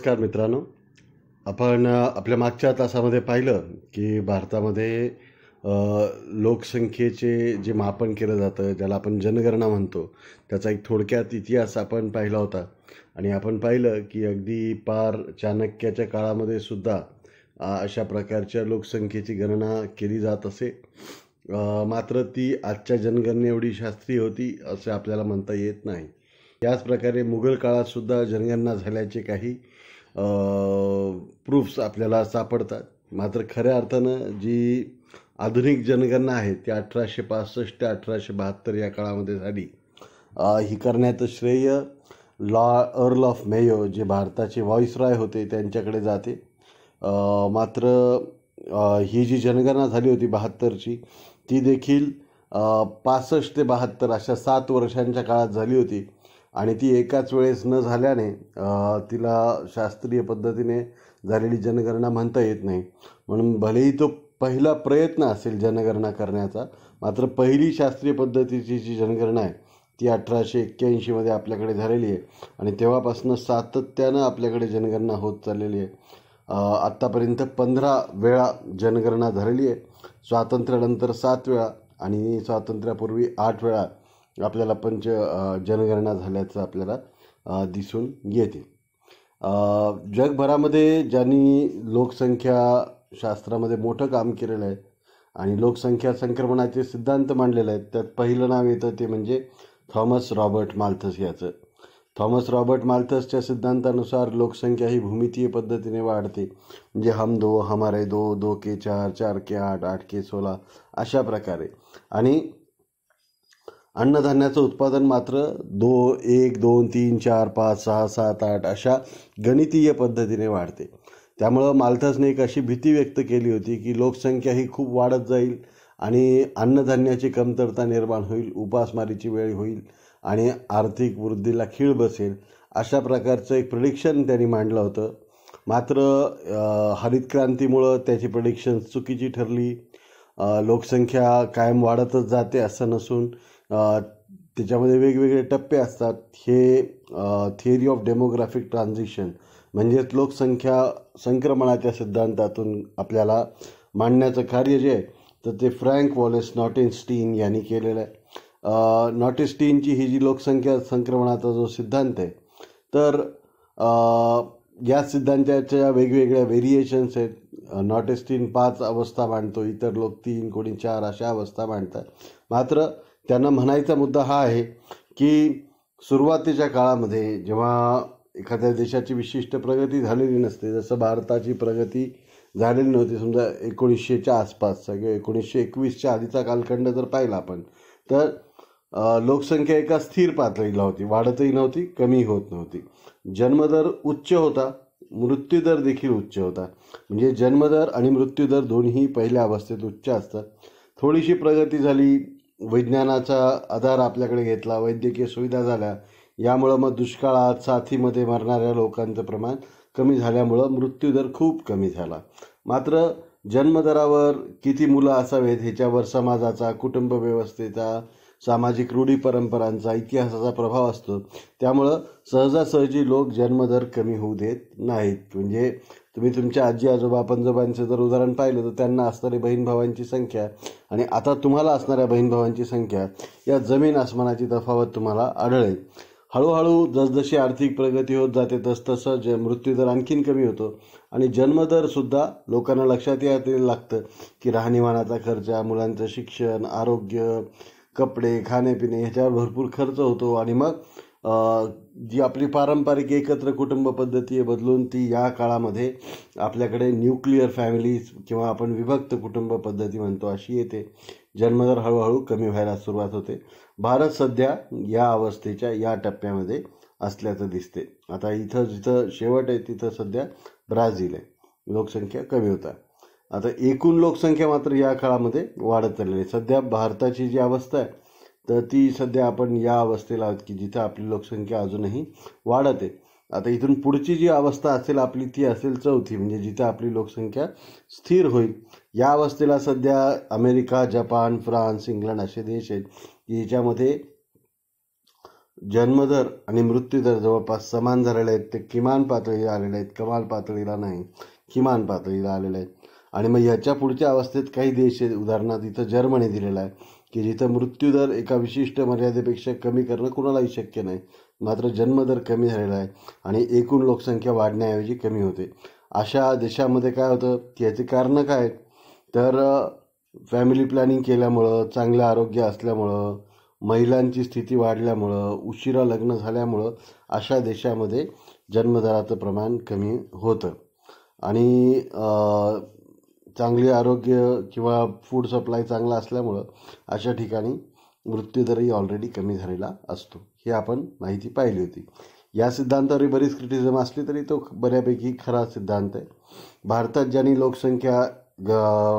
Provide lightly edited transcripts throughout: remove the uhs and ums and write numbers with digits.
नमस्कार मित्रांनो. आपण आपल्या मागच्या तासामध्ये पाहिलं की भारतामध्ये अ, लोकसंख्येचे जे मापन केलं जातं, ज्याला आपण जनगणना म्हणतो, त्याचा एक थोडक्यात इतिहास आपण पाहिला होता. आणि आपण पाहिलं की अगदी पार चाणक्याच्या काळामध्ये सुद्धा अशा प्रकारच्या लोकसंख्येची गणना केली जात असे. मात्र ती आजच्या जनगणने एवढी शास्त्रीय होती असं आपल्याला म्हणता येत नाही. याच प्रकारे मुघल काळात सुद्धा जनगणना झाल्याचे काही प्रूफ्स आपल्याला सापडतात. मात्र खऱ्या अर्थानं जी आधुनिक जनगणना आहे ती 1865 ते 1872 या काळामध्ये झाली. ही करण्याचं श्रेय अर्ल ऑफ मेयो, जे भारताचे व्हॉइसरॉय होते, त्यांच्याकडे जाते. मात्र ही जी जनगणना झाली होती 72ची, ती देखील 65 ते 72 अशा 7 वर्षांच्या काळात झाली होती. आणि ती एकाच वेळेस न झाल्याने तिला शास्त्रीय पद्धतीने झालेली जनगणना म्हणता येत नाही. म्हणून भलेही तो पहिला प्रयत्न असेल जनगणना करण्याचा, मात्र पहिली शास्त्रीय पद्धतीची जी जनगणना आहे ती 1881मध्ये आपल्याकडे झालेली आहे. आणि तेव्हापासून सातत्यानं आपल्याकडे जनगणना होत चाललेली आहे. आत्तापर्यंत 15 वेळा जनगणना झालेली आहे. स्वातंत्र्यानंतर 7 वेळा आणि स्वातंत्र्यापूर्वी 8 वेळा आपल्याला जनगणना झाल्याचं आपल्याला दिसून येते. जगभरामध्ये ज्यांनी लोकसंख्या शास्त्रामध्ये मोठं काम केलेलं आहे आणि लोकसंख्या संक्रमणाचे सिद्धांत मांडलेले आहेत, त्यात पहिलं नाव येतं ते म्हणजे थॉमस रॉबर्ट माल्थस याचं. थॉमस रॉबर्ट माल्थसच्या सिद्धांतानुसार लोकसंख्या ही भूमितीय पद्धतीने वाढते. म्हणजे हम दो, हमारे दो, दो के चार, चार के आठ, आठ के 16 अशा प्रकारे. आणि अन्नधान्याचं उत्पादन मात्र 1, 2, 3, 4, 5, 6, 7, 8 अशा गणितीय पद्धतीने वाढते. त्यामुळं माल्थसने एक अशी भीती व्यक्त केली होती की लोकसंख्या ही खूप वाढत जाईल आणि अन्नधान्याची कमतरता निर्माण होईल, उपासमारीची वेळ होईल आणि आर्थिक वृद्धीला खीळ बसेल. अशा प्रकारचं एक प्रेडिक्शन त्यांनी मांडलं होतं. मात्र हरित क्रांतीमुळं त्याची प्रेडिक्शन चुकीची ठरली. लोकसंख्या कायम वाढतच जाते असं नसून त्याच्यामध्ये वेगवेगळे टप्पे असतात. हे थिअरी ऑफ डेमोग्राफिक ट्रान्झिशन म्हणजेच लोकसंख्या संक्रमणाच्या सिद्धांतातून आपल्याला मांडण्याचं कार्य जे आहे तर ते फ्रँक वॉलेस नॉटेनस्टीन यांनी केलेलं आहे. नॉटेनस्टीनची ही जी लोकसंख्या संक्रमणाचा जो सिद्धांत आहे, तर या सिद्धांताच्या वेगवेगळ्या व्हेरिएशन्स आहेत. नॉटेनस्टीन 5 अवस्था मांडतो, इतर लोक 3, कोणी 4 अशा अवस्था मांडतात. मात्र त्यांना म्हणायचा मुद्दा हा आहे की सुरुवातीच्या काळामध्ये जेव्हा एखाद्या देशाची विशिष्ट प्रगती झालेली नसते, जसं भारताची प्रगती झालेली नव्हती समजा 1900च्या आसपासचा किंवा 1921च्या आधीचा कालखंड जर पाहिला आपण, तर लोकसंख्या एका स्थिर पातळीला होती, वाढतही नव्हती, कमी होत नव्हती. जन्मदर उच्च होता, मृत्यूदर देखील उच्च होता. म्हणजे जन्मदर आणि मृत्यूदर दोन्ही पहिल्या अवस्थेत उच्च असतात. थोडीशी प्रगती झाली, विज्ञानाचा आधार आपल्याकडे घेतला, वैद्यकीय सुविधा झाल्या, यामुळं मग दुष्काळात साथीमध्ये मरणाऱ्या लोकांचं प्रमाण कमी झाल्यामुळं मृत्यूदर खूप कमी झाला. मात्र जन्मदरावर किती मुलं असावेत ह्याच्यावर समाजाचा, कुटुंब व्यवस्थेचा, सामाजिक रूढी परंपरांचा, इतिहासाचा प्रभाव असतो. त्यामुळं सहजासहजी लोक जन्मदर कमी होऊ देत नाहीत. म्हणजे तुम्ही तुमच्या आजी आजोबा पणजोबांचं जर उदाहरण पाहिलं तर त्यांना असणारी बहीण भावांची संख्या आणि आता तुम्हाला असणाऱ्या बहीण भावांची संख्या या जमीन आसमानाची तफावत तुम्हाला आढळेल. हळूहळू जसजशी आर्थिक प्रगती होत जाते तसतसं मृत्यूदर आणखीन कमी होतो आणि जन्मदरसुद्धा लोकांना लक्षात यायला लागतं की राहणीमानाचा खर्च, मुलांचं शिक्षण, आरोग्य, कपडे, खाणेपिणे ह्याच्यावर भरपूर खर्च होतो. आणि मग जी आपली पारंपरिक एकत्र कुटुंब पद्धती आहे बदलून ती या काळामध्ये आपल्याकडे न्यूक्लिअर फॅमिलीज किंवा आपण विभक्त कुटुंब पद्धती म्हणतो अशी येते. जन्मदर हळूहळू कमी व्हायला सुरुवात होते. भारत सध्या या अवस्थेच्या या टप्प्यामध्ये असल्याचं दिसते. आता इथं जिथं शेवट आहे तिथं सध्या ब्राझील आहे, लोकसंख्या कमी होत आहे. आता एकूण लोकसंख्या मात्र या काळामध्ये वाढत चाललेली आहे. सध्या भारताची जी अवस्था आहे तर ती सध्या आपण या अवस्थेला आहोत की जिथं आपली लोकसंख्या अजूनही वाढत आहे. आता इथून पुढची जी अवस्था असेल आपली ती असेल 4थी, म्हणजे जिथं आपली लोकसंख्या स्थिर होईल. या अवस्थेला सध्या अमेरिका, जपान, फ्रान्स, इंग्लंड असे देश आहेत की ज्याच्यामध्ये जन्मदर आणि मृत्यूदर जवळपास समान झालेले आहेत. ते किमान पातळीला आलेले आहेत, कमाल पातळीला नाही, किमान पातळीला आलेले आहेत. आणि मग याच्या पुढच्या अवस्थेत काही देश आहेत, उदाहरणार्थ इथं जर्मनी दिलेला आहे की जिथं मृत्यूदर एका विशिष्ट मर्यादेपेक्षा कमी करणं कुणालाही शक्य नाही, मात्र जन्मदर कमी झालेला आहे आणि एकूण लोकसंख्या वाढण्याऐवजी कमी होते. अशा देशामध्ये काय होतं की याची कारणं काय आहेत, तर फॅमिली प्लॅनिंग केल्यामुळं, चांगलं आरोग्य असल्यामुळं, महिलांची स्थिती वाढल्यामुळं, उशिरा लग्न झाल्यामुळं अशा देशामध्ये जन्मदराचं प्रमाण कमी होतं. आणि चांगले आरोग्य किंवा फूड सप्लाय चांगला असल्यामुळं अशा ठिकाणी मृत्यूदरही ऑलरेडी कमी झालेला असतो. ही आपण माहिती पाहिली होती. या सिद्धांतावरही बरीच क्रिटिसिझम असली तरी तो बऱ्यापैकी खरा सिद्धांत आहे. भारतात ज्यांनी लोकसंख्या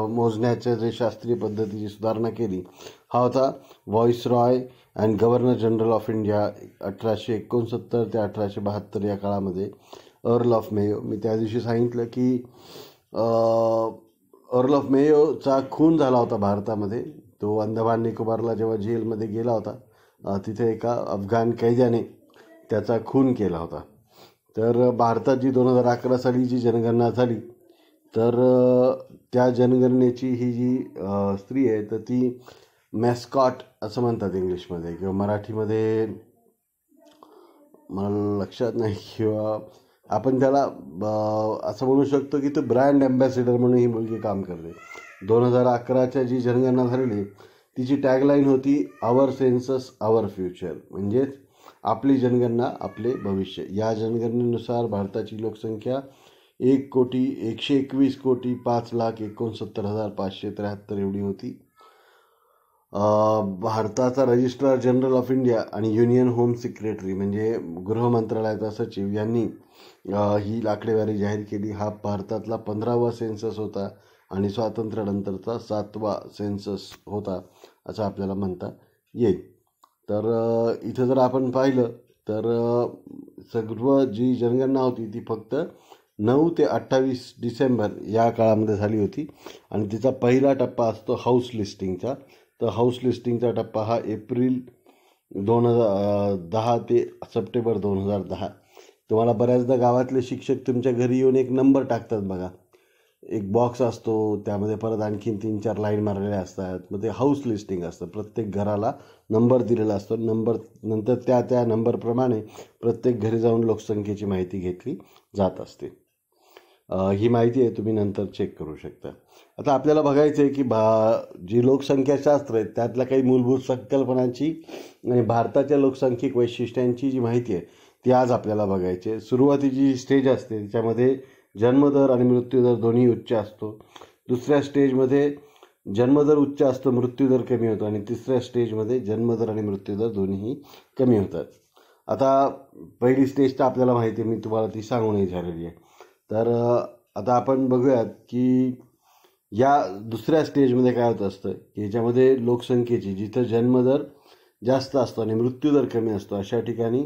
मोजण्याच्या जे शास्त्रीय पद्धतीची सुधारणा केली हा होता viceroy and governor general of India 1869 ते 1872 या काळामध्ये. अर्ल ऑफ मेयो, मी त्या दिवशी सांगितलं की अर्ल ऑफ मेयोचा खून झाला होता भारतामध्ये. तो अंदमान निकोबारला जेव्हा जेलमध्ये गेला होता तिथे एका अफगाण कैद्याने त्याचा खून केला होता. तर भारतात जी 2011 साली जी जनगणना झाली तर त्या जनगणनेची ही जी स्त्री आहे तर ती मॅस्कॉट असं म्हणतात इंग्लिशमध्ये, किंवा मराठीमध्ये मला लक्षात नाही, किंवा आपण त्याला असं म्हणू शकतो की तो ब्रँड ॲम्बॅसेडर म्हणून ही मुलगी काम करते. 2011च्या जी जनगणना झालेली तिची टॅगलाईन होती आवर सेन्सस आवर फ्युचर, म्हणजेच आपली जनगणना आपले भविष्य. या जनगणनेनुसार भारताची लोकसंख्या 1,21,05,69,573 एवढी होती. भारताचा रजिस्ट्रार जनरल ऑफ इंडिया आणि युनियन होम सेक्रेटरी म्हणजे गृह मंत्रालयाचा सचिव यांनी ही आकडेवारी जाहीर केली. हा भारतातला 15वा सेन्सस होता आणि स्वातंत्र्यानंतरचा 7वा सेन्सस होता असं आपल्याला म्हणता येईल. तर इथं जर आपण पाहिलं तर सर्व जी जनगणना होती ती फक्त 9 ते 28 डिसेंबर या काळामध्ये झाली होती आणि तिचा पहिला टप्पा असतो हाऊस लिस्टिंगचा. तर हाऊस लिस्टिंगचा टप्पा हा एप्रिल 2010 ते सप्टेंबर 2010. तुम्हाला बऱ्याचदा गावातले शिक्षक तुमच्या घरी येऊन एक नंबर टाकतात बघा, एक बॉक्स असतो त्यामध्ये परत आणखीन 3-4 लाईन मारलेल्या असतात. मग ते हाऊस लिस्टिंग असतं, प्रत्येक घराला नंबर दिलेला असतो. नंबर नंतर त्या नंबरप्रमाणे प्रत्येक घरी जाऊन लोकसंख्येची माहिती घेतली जात असते. ही माहिती आहे, तुम्ही नंतर चेक करू शकता. आता आपल्याला बघायचं आहे की जी लोकसंख्याशास्त्र आहे त्यातल्या काही मूलभूत संकल्पनांची आणि भारताच्या लोकसंख्यिक वैशिष्ट्यांची जी माहिती आहे ती आज आपल्याला बघायची आहे. सुरुवातीची स्टेज असते त्याच्यामध्ये जन्मदर आणि मृत्यूदर दोन्ही उच्च असतो. दुसऱ्या स्टेजमध्ये जन्मदर उच्च असतो, मृत्यूदर कमी होतो, आणि तिसऱ्या स्टेजमध्ये जन्मदर आणि मृत्यूदर दोन्हीही कमी होतात. आता पहिली स्टेज तर आपल्याला माहिती आहे, मी तुम्हाला ती सांगूनही झालेली आहे. तर आता आपण बघूयात की या दुसऱ्या स्टेजमध्ये काय होत असतं की याच्यामध्ये लोकसंख्येची जिथं जन्मदर जास्त असतो आणि मृत्यूदर कमी असतो अशा ठिकाणी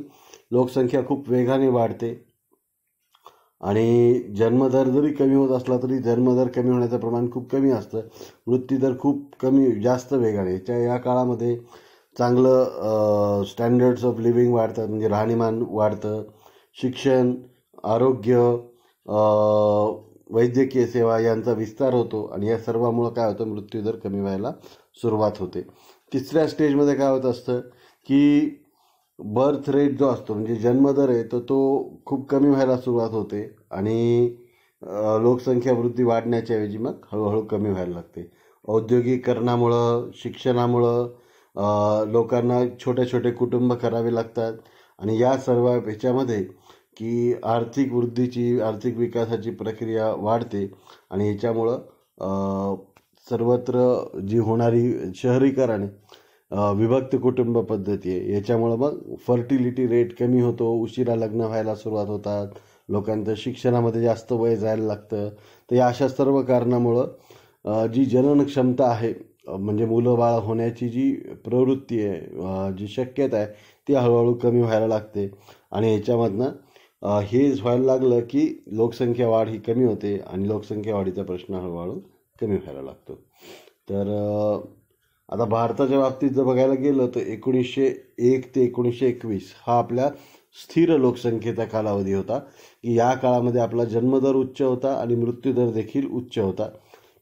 लोकसंख्या खूप वेगाने वाढते आणि जन्मदर जरी कमी होत असला तरी जन्मदर कमी होण्याचं प्रमाण खूप कमी असतं, मृत्यूदर खूप जास्त वेगाने. या काळामध्ये चांगलं स्टँडर्ड्स ऑफ लिव्हिंग वाढतात, म्हणजे राहणीमान वाढतं, शिक्षण, आरोग्य, वैद्यकीय सेवा यांचा विस्तार होतो आणि या सर्वामुळं काय होतं, मृत्यूदर कमी व्हायला सुरुवात होते. तिसऱ्या स्टेजमध्ये काय होत असतं की बर्थ रेट जो असतो म्हणजे जन्मदर आहे तो खूप कमी व्हायला सुरुवात होते आणि लोकसंख्या वृद्धी वाढण्याच्या ऐवजी मग हळूहळू कमी व्हायला लागते. औद्योगिकरणामुळं, शिक्षणामुळं लोकांना छोटे छोटे कुटुंब करावे लागतात आणि या सर्व ह्याच्यामध्ये की आर्थिक वृद्धीची, आर्थिक विकासाची प्रक्रिया वाढते आणि ह्याच्यामुळं सर्वत्र जी होणारी शहरीकरण, विभक्त कुटुंब पद्धती आहे याच्यामुळं मग फर्टिलिटी रेट कमी होतो, उशिरा लग्न व्हायला सुरुवात होतात, लोकांचं शिक्षणामध्ये जास्त वय जायला लागतं. तर या अशा सर्व कारणामुळं जी जनन क्षमता आहे म्हणजे मुलं बाळ होण्याची जी प्रवृत्ती आहे, जी शक्यता आहे ती हळूहळू कमी व्हायला लागते आणि ह्याच्यामधनं हे व्हायला लागलं की लोकसंख्या वाढ ही कमी होते आणि लोकसंख्या वाढीचा प्रश्न हळूहळू कमी व्हायला लागतो. तर आता भारताच्या बाबतीत जर बघायला गेलं तर 1901 ते 1921 हा आपल्या स्थिर लोकसंख्येचा कालावधी होता की या काळामध्ये आपला जन्मदर उच्च होता आणि मृत्यूदर देखील उच्च होता.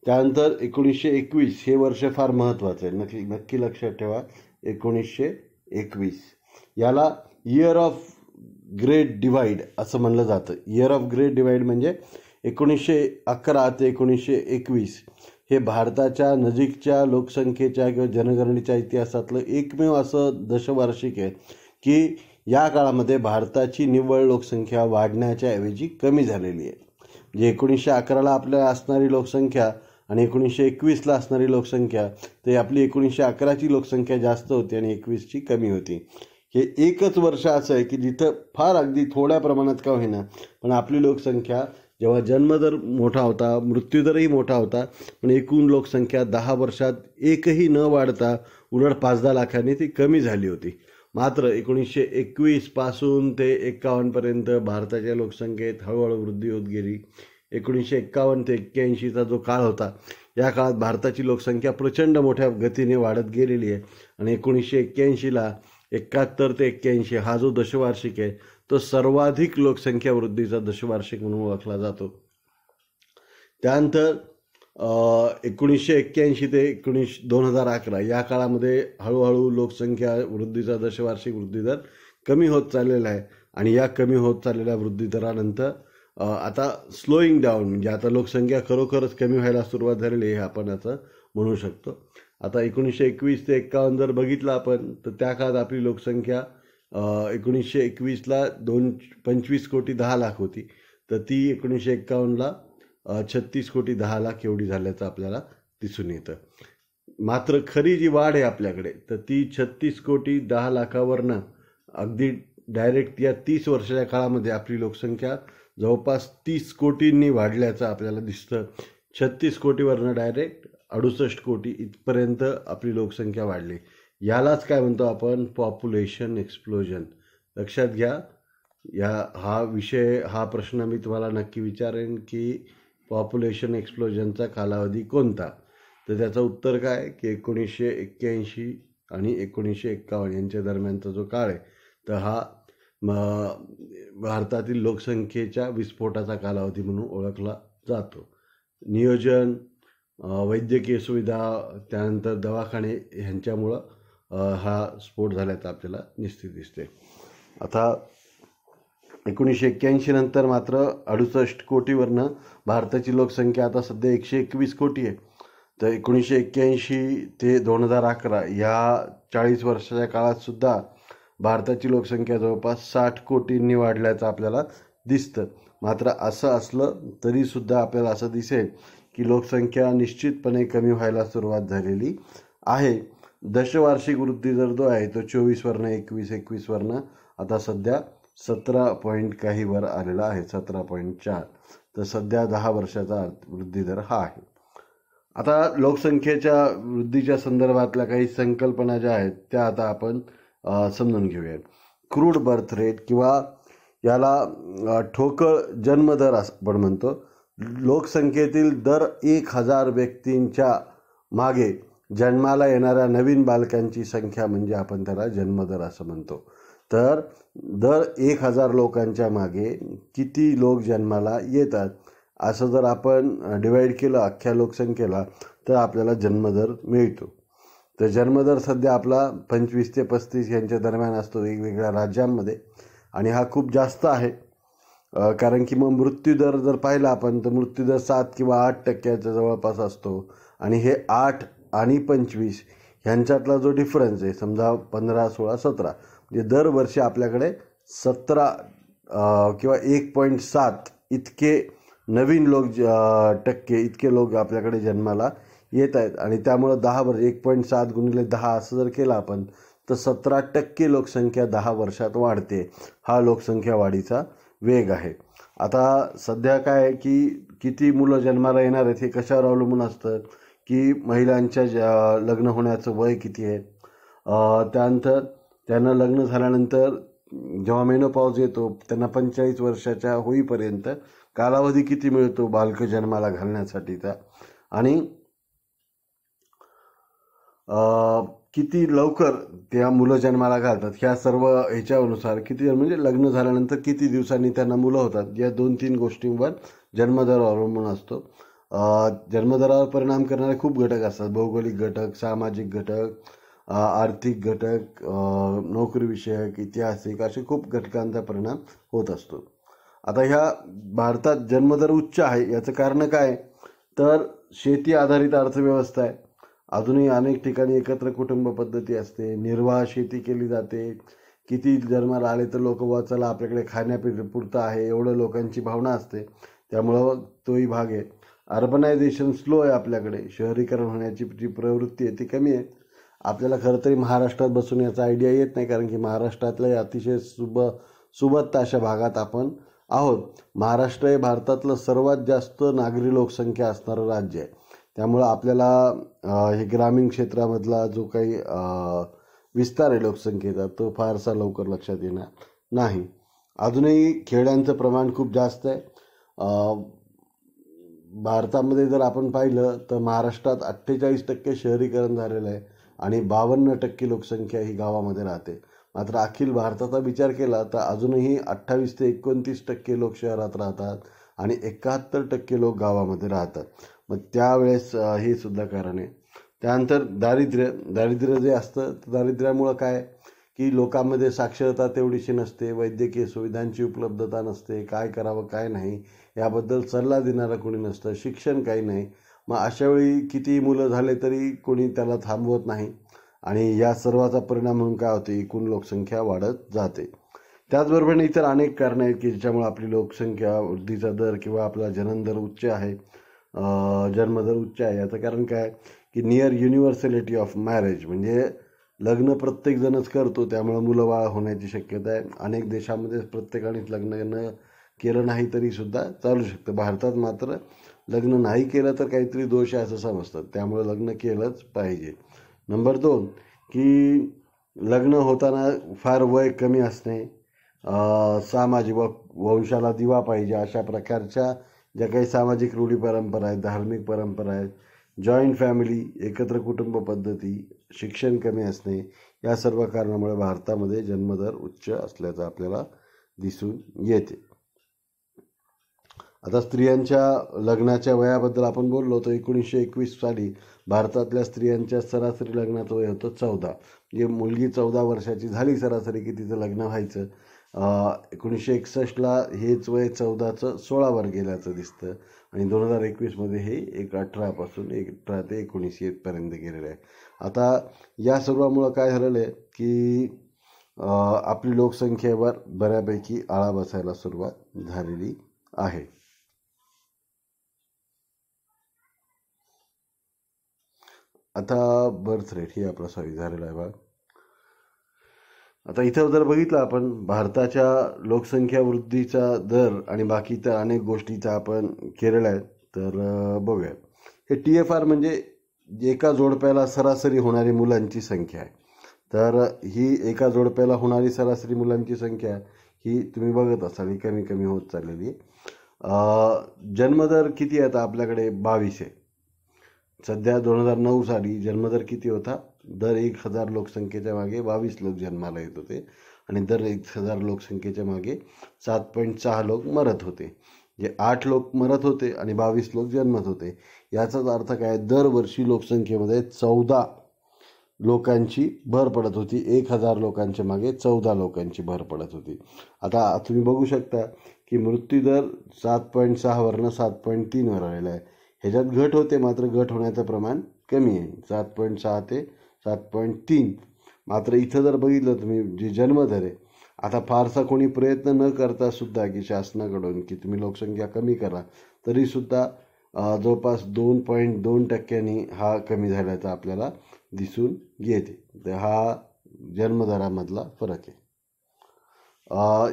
त्यानंतर 1921 हे वर्ष फार महत्त्वाचं आहे, नक्की लक्षात ठेवा. 1921 याला इयर ऑफ ग्रेट डिवाइड असं म्हणलं जातं. इयर ऑफ ग्रेट डिवाइड म्हणजे 1911 ते 1921 हे भारताच्या नजीकच्या लोकसंख्येच्या किंवा जनगणनेच्या इतिहासातलं एकमेव असं दशवार्षिक आहे की या काळामध्ये भारताची निव्वळ लोकसंख्या वाढण्याच्या ऐवजी कमी झालेली आहे. म्हणजे 1911ला आपल्या असणारी लोकसंख्या आणि 1921ला असणारी लोकसंख्या, तर आपली 1911ची लोकसंख्या जास्त होती आणि 21ची कमी होती. हे एकच वर्ष असं आहे की जिथं फार अगदी थोड्या प्रमाणात का होईना पण आपली लोकसंख्या, जेव्हा जन्मदर मोठा होता, मृत्यूदरही मोठा होता, पण एकूण लोकसंख्या 10 वर्षात एकही न वाढता उलट 5-10 लाखांनी ती कमी झाली होती. मात्र 1921 पासून ते 51पर्यंत भारताच्या लोकसंख्येत हळूहळू वृद्धी होत गेली. 1951 ते 81चा जो काळ होता, या काळात भारताची लोकसंख्या प्रचंड मोठ्या गतीने वाढत गेलेली आहे आणि 1981ला 71 ते 81 हा जो दशवार्षिक आहे तो सर्वाधिक लोकसंख्या वृद्धीचा दशवार्षिक म्हणून ओळखला जातो. त्यानंतर 1981 ते 2011 या काळामध्ये हळूहळू लोकसंख्या वृद्धीचा दशवार्षिक वृद्धिदर कमी होत चाललेला आहे आणि या कमी होत चाललेल्या वृद्धिदरानंतर आता स्लोईंग डाऊन, म्हणजे आता लोकसंख्या खरोखरच कमी व्हायला सुरुवात झालेली आहे हे आपण आता म्हणू शकतो. आता 1921 ते 51 जर बघितलं आपण तर त्या काळात आपली लोकसंख्या 1921ला 25 कोटी 10 लाख होती, तर ती 1951ला 36 कोटी 10 लाख एवढी झाल्याचं आपल्याला दिसून येतं. मात्र खरी जी वाढ आहे आपल्याकडे तर ती 36 कोटी 10 लाखावरनं अगदी डायरेक्ट या 30 वर्षाच्या काळामध्ये आपली लोकसंख्या जवळपास 30 कोटींनी वाढल्याचं आपल्याला दिसतं. 36 कोटीवरनं डायरेक्ट 68 कोटी इथपर्यंत आपली लोकसंख्या वाढली. यालाच काय म्हणतो आपण, पॉप्युलेशन एक्सप्लोजन. लक्षात घ्या, हा प्रश्न मी तुम्हाला नक्की विचारेन की पॉप्युलेशन एक्सप्लोजनचा कालावधी कोणता, तर त्याचं उत्तर काय की 1981 आणि 1951 यांच्या दरम्यानचा जो काळ आहे तर हा भारतातील लोकसंख्येच्या विस्फोटाचा कालावधी म्हणून ओळखला जातो. नियोजन, वैद्यकीय सुविधा, त्यानंतर दवाखाने ह्यांच्यामुळं हा स्फोट झाल्याचं आपल्याला निश्चित दिसते. आता 1981 नंतर मात्र 68 कोटीवरनं भारताची लोकसंख्या आता सध्या 121 कोटी आहे. तर 1981 ते 2011 या 40 वर्षाच्या काळात सुद्धा भारताची लोकसंख्या जवळपास 60 कोटींनी वाढल्याचं आपल्याला दिसतं. मात्र असं असलं तरीसुद्धा आपल्याला असं दिसेल की लोकसंख्या निश्चितपणे कमी व्हायला सुरुवात झालेली आहे. दशवार्षिक वृद्धी दर जो आहे तो 24वरनं 21वरनं आता सध्या 17 पॉईंट काही वर आलेला आहे, 17.4. तर सध्या 10 वर्षाचा वृद्धी दर हा आहे. आता लोकसंख्येच्या वृद्धीच्या संदर्भातल्या काही संकल्पना ज्या आहेत त्या आता आपण समजून घेऊया. क्रूड बर्थ रेट किंवा याला ठोकळ जन्मदर असं आपण म्हणतो. लोकसंख्येतील दर 1000 व्यक्तींच्या मागे जन्माला येणाऱ्या नवीन बालकांची संख्या म्हणजे आपण त्याला जन्मदर असं म्हणतो. तर दर 1000 लोकांच्या मागे किती लोक जन्माला येतात असं जर आपण डिवाईड केलं अख्ख्या लोकसंख्येला तर आपल्याला जन्मदर मिळतो. तर जन्मदर सध्या आपला 25 ते 35 यांच्या दरम्यान असतो वेगवेगळ्या राज्यांमध्ये आणि हा खूप जास्त आहे. कारण की मग मृत्यूदर जर पाहिला आपण तर मृत्यूदर 7 किंवा 8% जवळपास असतो आणि हे 8 आणि 25 ह्यांच्यातला जो डिफरन्स आहे, समजा 15, 16, 17, म्हणजे दरवर्षी आपल्याकडे 17 किंवा 1.7 इतके नवीन टक्के इतके लोक आपल्याकडे जन्माला येत आहेत आणि त्यामुळं 10 वर्ष 1.7 गुणिले 10 असं जर केलं आपण तर 17% लोकसंख्या 10 वर्षात वाढते. हा लोकसंख्या वाढीचा वेग आहे. आता सध्या काय की किती मुलं जन्माला येणार आहेत हे कशावर अवलंबून असतं की महिलांच्या लग्न होण्याचं वय किती आहे, त्यानंतर त्यांना लग्न झाल्यानंतर जेव्हा मेनोपॉज येतो त्यांना 45 वर्षाच्या होईपर्यंत कालावधी किती मिळतो बालकं जन्माला घालण्यासाठीचा, आणि किती लवकर त्या मुलं जन्माला घालतात ह्या सर्व ह्याच्यानुसार किती म्हणजे लग्न झाल्यानंतर किती दिवसांनी त्यांना मुलं होतात या 2-3 गोष्टींवर जन्मदर अवलंबून असतो. जन्मदरावर परिणाम करणारे खूप घटक असतात. भौगोलिक घटक, सामाजिक घटक, आर्थिक घटक, नोकरीविषयक, ऐतिहासिक असे खूप घटकांचा परिणाम होत असतो. आता ह्या भारतात जन्मदर उच्च आहे याचं कारण काय, तर शेती आधारित अर्थव्यवस्था आहे. अजूनही अनेक ठिकाणी एकत्र कुटुंब पद्धती असते, निर्वाह शेती केली जाते. किती जन्माला आले तर लोक चला आपल्याकडे खाण्यापुरतं आहे एवढं लोकांची भावना असते. त्यामुळं तोही भाग आहे. अर्बनायझेशन स्लो आहे आपल्याकडे, शहरीकरण होण्याची जी प्रवृत्ती आहे ती कमी आहे. आपल्याला खरं तरी महाराष्ट्रात बसून याचा आयडिया येत नाही, कारण की महाराष्ट्रातल्या अतिशय सुबत्त अशा भागात आपण आहोत. महाराष्ट्र हे भारतातलं सर्वात जास्त नागरी लोकसंख्या असणारं राज्य आहे. त्यामुळं आपल्याला हे ग्रामीण क्षेत्रामधला जो काही विस्तार आहे लोकसंख्येचा तो फारसा लवकर लक्षात येणार नाही. अजूनही खेड्यांचं प्रमाण खूप जास्त आहे. भारतामध्ये जर आपण पाहिलं तर महाराष्ट्रात 48% शहरीकरण झालेलं आहे आणि 52% लोकसंख्या ही गावामध्ये राहते. मात्र अखिल भारताचा विचार केला तर अजूनही 28 ते 29% लोक शहरात राहतात आणि 71% लोक गावामध्ये राहतात. मग त्यावेळेस हे सुद्धा कारण आहे. त्यानंतर दारिद्र्य जे असतं दारिद्र्यामुळं काय की लोकांमध्ये साक्षरता तेवढीशी नसते, वैद्यकीय सुविधांची उपलब्धता नसते, काय करावं काय नाही याबद्दल सल्ला देणारं कोणी नसतं, शिक्षण काही नाही. मग अशावेळी किती मुलं झाले तरी कोणी त्याला थांबवत नाही आणि या सर्वाचा परिणाम म्हणून काय होते, एकूण लोकसंख्या वाढत जाते. त्याचबरोबर इतर अनेक कारणं आहेत की ज्याच्यामुळे आपली लोकसंख्या वृद्धीचा दर किंवा आपला जन्मदर उच्च आहे, जन्मदर उच्च आहे. याचं कारण काय की नियर युनिव्हर्सॅलिटी ऑफ मॅरेज, म्हणजे लग्न प्रत्येकजणच करतो त्यामुळे मुलं बाळ होण्याची शक्यता आहे. अनेक देशामध्ये प्रत्येकानेच लग्न केलं नाही तरी सुद्धा चालू शकतं. भारतात मात्र लग्न नाही केलं तर काहीतरी दोष आहे असं समजतात, त्यामुळे लग्न केलंच पाहिजे. नंबर 2 की लग्न होताना फार वय कमी असणे, सामाजिक वंशाला दिवा पाहिजे अशा प्रकारच्या ज्या काही सामाजिक रूढी परंपरा आहेत, धार्मिक परंपरा आहेत, जॉईंट फॅमिली, एकत्र कुटुंब पद्धती, शिक्षण कमी असणे या सर्व कारणामुळे भारतामध्ये जन्मदर उच्च असल्याचं आपल्याला दिसून येते. आता स्त्रियांच्या लग्नाच्या वयाबद्दल आपण बोललो तर 1921 साली भारतातल्या स्त्रियांच्या सरासरी लग्नाचं वय होतं 14. म्हणजे मुलगी 14 वर्षाची झाली सरासरी की तिचं लग्न व्हायचं. 1961ला हेच वय 14चं 16वर गेल्याचं दिसतं आणि 2021मध्ये हे 18 ते 19 पर्यंत गेलेलं आहे. आता या सर्वामुळं काय झालेलं आहे की आपली लोकसंख्येवर बऱ्यापैकी आळा बसायला सुरुवात झालेली आहे. आता बर्थ रेट ही आपला झालेला आहे बघा. आता इथं जर बघितलं आपण भारताच्या लोकसंख्या वृद्धीचा दर आणि बाकी तर अनेक गोष्टीचा आपण केलेला आहे, तर बघूया. हे TFR म्हणजे एका जोडप्याला सरासरी होणारी मुलांची संख्या आहे. तर ही एका जोडप्याला होणारी सरासरी मुलांची संख्या ही तुम्ही बघत असाल ही कमी कमी होत चाललेली आहे. जन्मदर किती आहे आता आपल्याकडे 22 आहे. सध्या 2009 साली जन्मदर किती होता, दर 1000 लोकसंख्येच्या मागे 22 लोक जन्माला येत होते आणि दर 1000 लोकसंख्येच्या मागे 7.6 लोक मरत होते. जे 8 लोक मरत होते आणि 22 लोक जन्मत होते. याचाच अर्थ काय, दरवर्षी लोकसंख्येमध्ये 14 लोकांची भर पडत होती. 1000 लोकांच्या मागे 14 लोकांची भर पडत होती. आता तुम्ही बघू शकता की मृत्यूदर 7.6 वरनं 7.3 वर आलेला आहे. ह्याच्यात घट होते मात्र घट होण्याचं प्रमाण कमी आहे, 7.6 ते 7.3. मात्र इथं जर बघितलं तुम्ही जे जन्मदर आहे, आता फारसा कोणी प्रयत्न न करता सुद्धा की शासनाकडून की तुम्ही लोकसंख्या कमी करा तरीसुद्धा जवळपास 2.2% हा कमी झाल्याचा आपल्याला दिसून येते. तर हा जन्मदरामधला फरक आहे.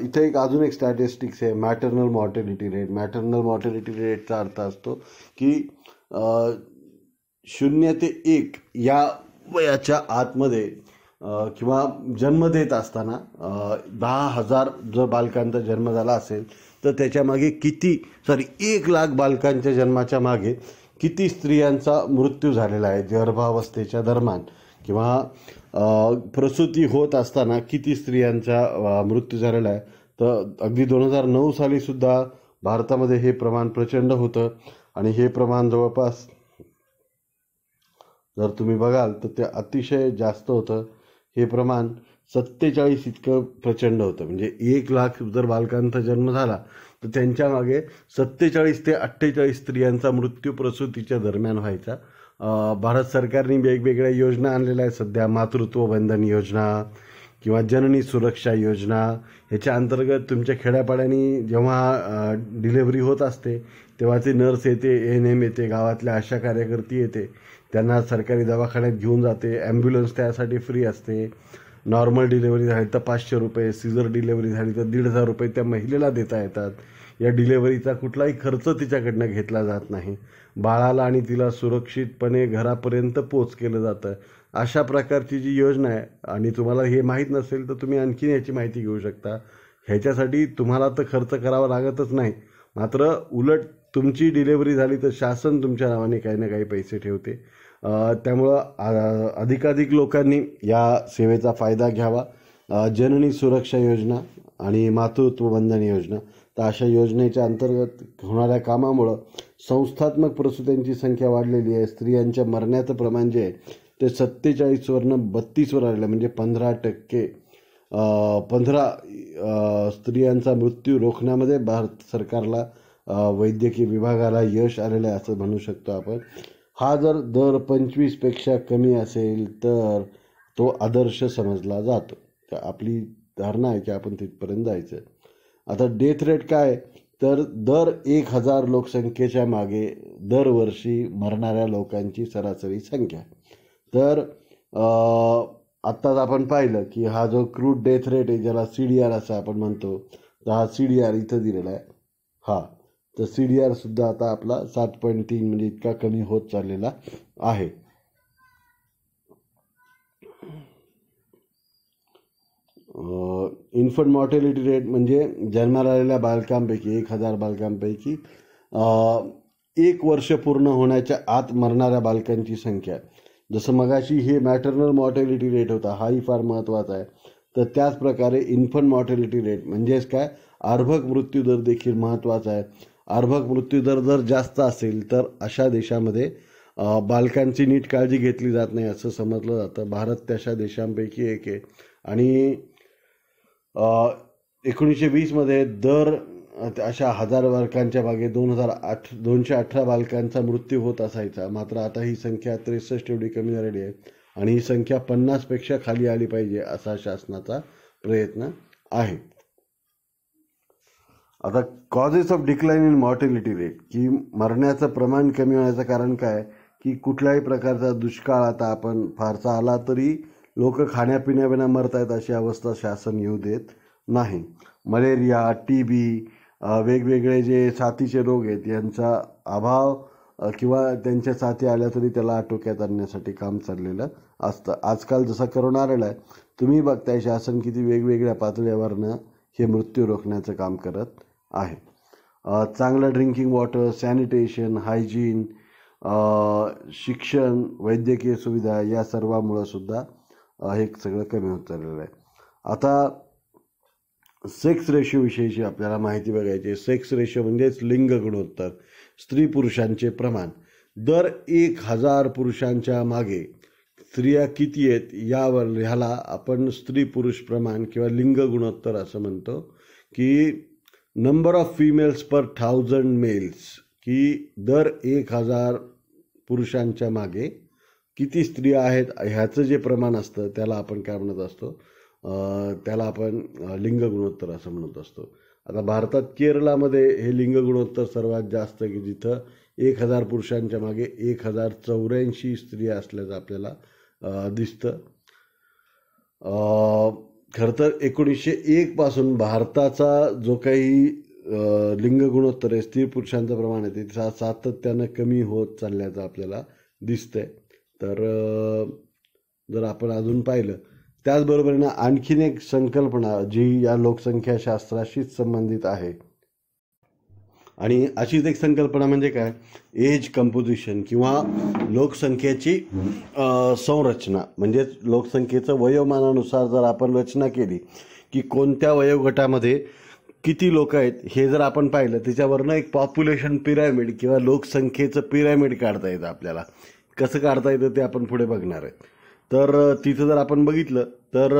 इथे अजून एक स्टॅटिस्टिक्स आहे, maternal mortality rate. Maternal mortality रेटचा अर्थ असतो की 0 ते 1 या वयाच्या आतमध्ये किंवा जन्म देत असताना 10,000 जर बालकांचा जन्म झाला असेल तर त्याच्यामागे 1,00,000 बालकांच्या जन्माच्या मागे किती स्त्रियांचा मृत्यू झालेला आहे गर्भावस्थेच्या दरम्यान किंवा प्रसूती होत असताना किती स्त्रियांचा मृत्यू झालेला आहे. तर अगदी 2009 सालीसुद्धा भारतामध्ये हे प्रमाण प्रचंड होतं आणि हे प्रमाण जवळपास जर तुम्ही बघाल तर ते अतिशय जास्त होतं. हे प्रमाण 47 इतकं प्रचंड होतं. म्हणजे 1 लाख जर बालकांचा जन्म झाला तर त्यांच्या मागे 47 ते 48 स्त्रियांचा मृत्यू प्रसूतीच्या दरम्यान व्हायचा. भारत सरकारने वेगवेगळ्या योजना आणलेल्या आहेत सध्या. मातृत्व बंधन योजना किंवा जननी सुरक्षा योजना. ह्याच्या अंतर्गत तुमच्या खेड्यापाड्यानी जेव्हा डिलेव्हरी होत असते तेव्हा ती नर्स येते, ANM येते, गावातल्या आशा कार्यकर्ती येते, त्यांना सरकारी दवाखान्यात घेऊन जाते. ॲम्ब्युलन्स त्यासाठी फ्री असते. नॉर्मल डिलेव्हरी झाली तर 500 रुपये, सिझर डिलेव्हरी झाली तर 1,500 रुपये त्या महिलेला देता येतात. या डिलेव्हरीचा कुठलाही खर्च तिच्याकडनं घेतला जात नाही. बाळाला आणि तिला सुरक्षितपणे घरापर्यंत पोच केलं जातं. अशा प्रकारची जी योजना आहे आणि तुम्हाला हे माहीत नसेल तर तुम्ही आणखीन याची माहिती घेऊ शकता. ह्याच्यासाठी तुम्हाला तर खर्च करावा लागतच नाही, मात्र उलट तुमची डिलेव्हरी झाली तर शासन तुमच्या नावाने काही ना काही पैसे ठेवते. त्यामुळं अधिकाधिक लोकांनी या सेवेचा फायदा घ्यावा. जननी सुरक्षा योजना आणि मातृत्व बंधन योजना, तर अशा योजनेच्या अंतर्गत होणाऱ्या कामामुळं संस्थात्मक प्रसूत्यांची संख्या वाढलेली आहे. स्त्रियांच्या मरण्याचं प्रमाण जे आहे ते 47वरनं 32वर आलेलं, म्हणजे 15% 15 स्त्रियांचा मृत्यू रोखण्यामध्ये भारत सरकारला, वैद्यकीय विभागाला यश आलेलं आहे असं म्हणू शकतो आपण. हा जर दर 25पेक्षा कमी असेल तर तो आदर्श समजला जातो. तर आपली धारणा आहे की आपण तिथपर्यंत जायचं. आता डेथ रेट काय, तर दर 1,000 लोकसंख्येच्या मागे दरवर्षी मरणाऱ्या लोकांची सरासरी संख्या. तर आत्ताच आपण पाहिलं की हा जो क्रूड डेथ रेट आहे, ज्याला CDR असं आपण म्हणतो, तर हा CDR इथं दिलेला आहे. हा तर CDR सुद्धा आता आपला 7.3 म्हणजे इतका कमी होत चाललेला आहे. इन्फंट मॉर्टॅलिटी रेट म्हणजे जन्माला आलेल्या बालकांपैकी 1,000 बालकांपैकी 1 वर्ष पूर्ण होण्याच्या आत मरणाऱ्या बालकांची संख्या. जसं मगाशी हे मॅटर्नल मॉर्टॅलिटी रेट होता, हाही फार महत्त्वाचा आहे. तर त्याचप्रकारे इन्फंट मॉर्टॅलिटी रेट म्हणजेच काय, अर्भक मृत्यू दर देखील महत्त्वाचा आहे. अर्भक मृत्यू दर जर जास्त असेल तर अशा देशामध्ये बालकांची नीट काळजी घेतली जात नाही असं समजलं जातं. भारत त्याशा देशांपैकी एक आहे. आणि 1920मध्ये दर अशा 1000 बालकांच्या मागे 218 बालकांचा मृत्यू होत असायचा. मात्र आता ही संख्या 63 एवढी कमी झालेली आहे आणि ही संख्या 50पेक्षा खाली आली पाहिजे असा शासनाचा प्रयत्न आहे. आता causes of decline in mortality rate, की मरण्याचं प्रमाण कमी होण्याचं कारण काय, की कुठल्याही प्रकारचा दुष्काळ आता आपण फारसा आला तरी लोक खाण्यापिण्याविना मरत आहेत अशी अवस्था शासन येऊ देत नाही. मलेरिया, TB, वेगवेगळे जे साथीचे रोग आहेत यांचा अभाव किंवा त्यांच्या साथी आल्या तरी त्याला आटोक्यात आणण्यासाठी काम चाललेलं असतं. आजकाल जसा करोना आलेला आहे, तुम्ही बघताय शासन किती वेगवेगळ्या पातळीवरनं हे मृत्यू रोखण्याचं काम करत आहे. चांगलं ड्रिंकिंग वॉटर, सॅनिटेशन, हायजीन, शिक्षण, वैद्यकीय सुविधा या सर्वामुळं सुद्धा हे सगळं कमी होत चाललेलं आहे. आता सेक्स रेशो विषयीची आपल्याला माहिती बघायची. सेक्स रेशो म्हणजेच लिंग गुणोत्तर, स्त्री पुरुषांचे प्रमाण. दर 1,000 पुरुषांच्या मागे स्त्रिया किती आहेत ह्याला आपण स्त्री पुरुष प्रमाण किंवा लिंग गुणोत्तर असं म्हणतो. की number of females per 1000 males, की दर 1,000 पुरुषांच्या मागे किती स्त्रिया आहेत ह्याचं जे प्रमाण असतं त्याला आपण काय म्हणत असतो, त्याला आपण लिंग गुणोत्तर असं म्हणत असतो. आता भारतात केरळामध्ये हे लिंग गुणोत्तर सर्वात जास्त, की जिथं 1,000 पुरुषांच्या मागे 1,084 स्त्रिया असल्याचं आपल्याला दिसतं. खरं तर 1901 पासून भारताचा जो काही लिंग गुणोत्तर आहे, स्त्री पुरुषांचं प्रमाण आहे, ते सातत्यानं कमी होत चालल्याचं आपल्याला दिसतंय. तर जर आपण अजून पाहिलं, त्याचबरोबरीनं आणखीन एक संकल्पना जी या लोकसंख्या शास्त्राशीच संबंधित आहे. आणि अशीच एक संकल्पना म्हणजे काय, एज कंपोजिशन किंवा लोकसंख्येची संरचना. म्हणजेच लोकसंख्येचं वयोमानानुसार जर आपण रचना केली की कोणत्या वयोगटामध्ये किती लोक आहेत हे जर आपण पाहिलं, त्याच्यावरनं एक पॉप्युलेशन पिरॅमिड किंवा लोकसंख्येचं पिरॅमिड काढता येतं आपल्याला. कसं काढता येतं ते आपण पुढे बघणार आहे. तर तिथं जर आपण बघितलं तर